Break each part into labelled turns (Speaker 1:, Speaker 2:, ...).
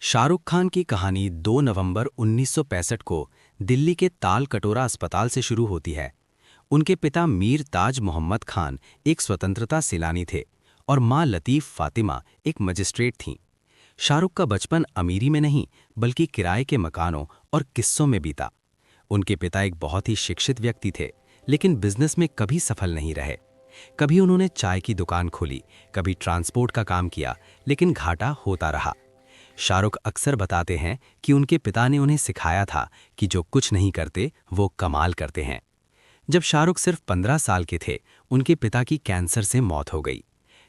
Speaker 1: शाहरुख खान की कहानी 2 नवंबर 1965 को दिल्ली के ताल कटोरा अस्पताल से शुरू होती है। उनके पिता मीर ताज मोहम्मद खान एक स्वतंत्रता सेनानी थे और मां लतीफ़ फातिमा एक मजिस्ट्रेट थीं। शाहरुख का बचपन अमीरी में नहीं बल्कि किराए के मकानों और किस्सों में बीता। उनके पिता एक बहुत ही शिक्षित व्यक्ति थे, लेकिन बिजनेस में कभी सफल नहीं रहे। कभी उन्होंने चाय की दुकान खोली, कभी ट्रांसपोर्ट का काम किया, लेकिन घाटा होता रहा। शाहरुख अक्सर बताते हैं कि उनके पिता ने उन्हें सिखाया था कि जो कुछ नहीं करते वो कमाल करते हैं। जब शाहरुख सिर्फ 15 साल के थे, उनके पिता की कैंसर से मौत हो गई।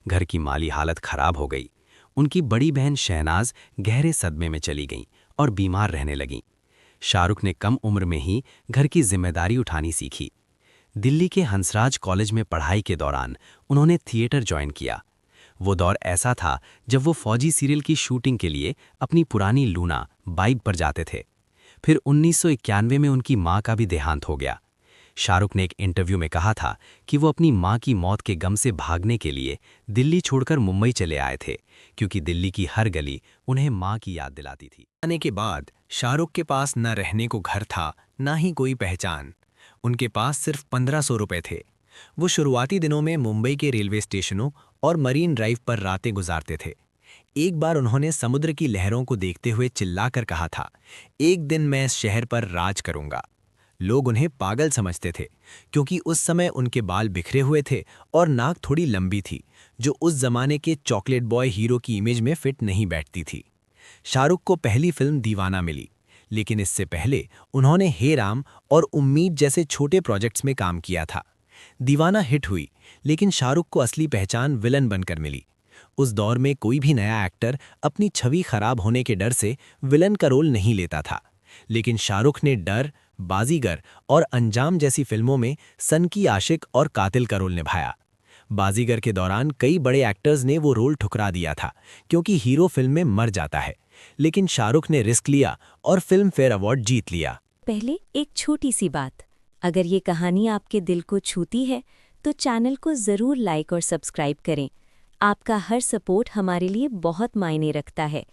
Speaker 1: घर की माली हालत खराब हो गई। उनकी बड़ी बहन शहनाज गहरे सदमे में चली गईं और बीमार रहने लगीं। शाहरुख ने कम उम्र में ही घर की जिम्मेदारी उठानी सीखी। दिल्ली के हंसराज कॉलेज में पढ़ाई के दौरान उन्होंने थिएटर ज्वाइन किया। वो दौर ऐसा था जब वो फौजी सीरियल की शूटिंग के लिए अपनी पुरानी लूना बाइक पर जाते थे। फिर 1991 में उनकी मां का भी देहांत हो गया। शाहरुख ने एक इंटरव्यू में कहा था कि वो अपनी मां की मौत के गम से भागने के लिए दिल्ली छोड़कर मुंबई चले आए थे, क्योंकि दिल्ली की हर गली उन्हें मां की याद दिलाती थी।
Speaker 2: आने के बाद शाहरुख के पास न रहने को घर था, ना ही कोई पहचान। उनके पास सिर्फ 1500 रुपए थे। वो शुरुआती दिनों में मुंबई के रेलवे स्टेशनों और मरीन ड्राइव पर रातें गुजारते थे। एक बार उन्होंने समुद्र की लहरों को देखते हुए चिल्लाकर कहा था, एक दिन मैं इस शहर पर राज करूंगा। लोग उन्हें पागल समझते थे, क्योंकि उस समय उनके बाल बिखरे हुए थे और नाक थोड़ी लंबी थी, जो उस जमाने के चॉकलेट बॉय हीरो की इमेज में फिट नहीं बैठती थी। शाहरुख को पहली फिल्म दीवाना मिली, लेकिन इससे पहले उन्होंने हे राम और उम्मीद जैसे छोटे प्रोजेक्ट्स में काम किया था। दीवाना हिट हुई, लेकिन शाहरुख को असली पहचान विलन बनकर मिली। उस दौर में कोई भी नया एक्टर अपनी छवि खराब होने के डर से विलन का रोल नहीं लेता था, लेकिन शाहरुख ने डर, बाजीगर और अंजाम जैसी फिल्मों में सन की आशिक और कातिल का रोल निभाया। बाजीगर के दौरान कई बड़े एक्टर्स ने वो रोल ठुकरा दिया था, क्योंकि हीरो फिल्म में मर जाता है, लेकिन शाहरुख ने रिस्क लिया और फिल्म फेयर अवार्ड जीत लिया।
Speaker 3: पहले एक छोटी सी बात, अगर ये कहानी आपके दिल को छूती है तो चैनल को ज़रूर लाइक और सब्सक्राइब करें। आपका हर सपोर्ट हमारे लिए बहुत मायने रखता है।